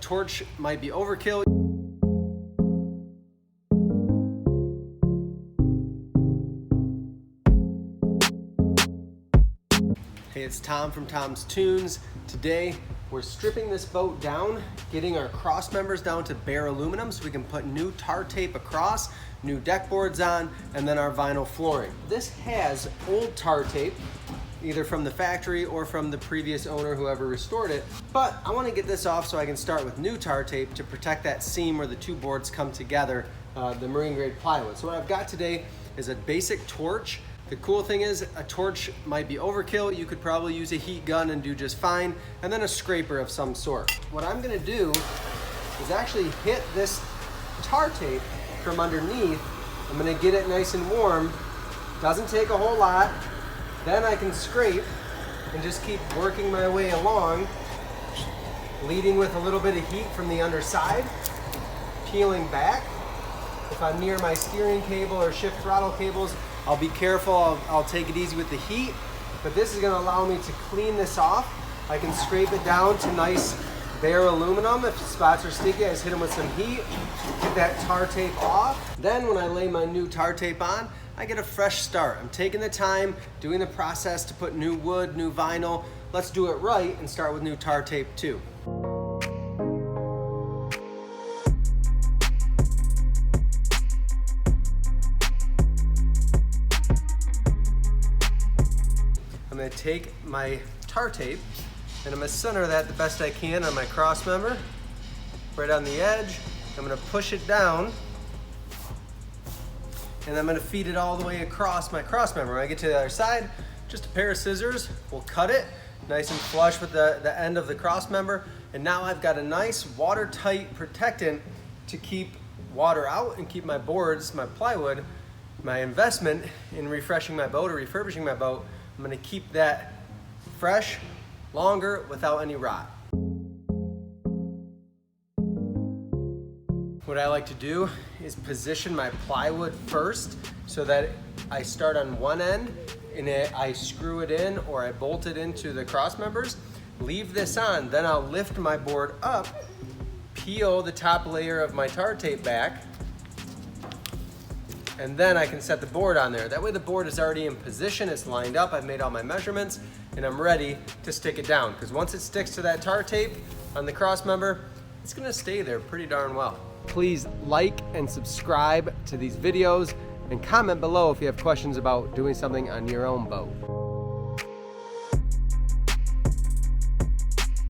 torch might be overkill. Hey, it's Tom from Tom's Toons. Today, we're stripping this boat down, getting our cross members down to bare aluminum so we can put new tar tape across, new deck boards on, and then our vinyl flooring. This has old tar tape, either from the factory or from the previous owner, whoever restored it. But I want to get this off so I can start with new tar tape to protect that seam where the two boards come together, the marine grade plywood. So what I've got today is a basic torch. The cool thing is a torch might be overkill. You could probably use a heat gun and do just fine, and then a scraper of some sort. What I'm gonna do is actually hit this tar tape from underneath. I'm gonna get it nice and warm. Doesn't take a whole lot. Then I can scrape and just keep working my way along, leading with a little bit of heat from the underside, peeling back. If I'm near my steering cable or shift throttle cables, I'll be careful, I'll take it easy with the heat, but this is gonna allow me to clean this off. I can scrape it down to nice bare aluminum. If spots are sticky, I just hit them with some heat, get that tar tape off. Then when I lay my new tar tape on, I get a fresh start. I'm taking the time, doing the process to put new wood, new vinyl. Let's do it right and start with new tar tape too. I'm gonna take my tar tape and I'm gonna center that the best I can on my cross member, right on the edge. I'm gonna push it down and I'm gonna feed it all the way across my cross member. When I get to the other side, just a pair of scissors will cut it nice and flush with the end of the cross member. And now I've got a nice watertight protectant to keep water out and keep my boards, my plywood, my investment in refreshing my boat or refurbishing my boat. I'm gonna keep that fresh, longer, without any rot. What I like to do is position my plywood first so that I start on one end and I screw it in or I bolt it into the cross members, leave this on, then I'll lift my board up, peel the top layer of my tar tape back, and then I can set the board on there. That way the board is already in position, it's lined up, I've made all my measurements, and I'm ready to stick it down. Because once it sticks to that tar tape on the cross member, it's gonna stay there pretty darn well. Please like and subscribe to these videos and comment below if you have questions about doing something on your own boat.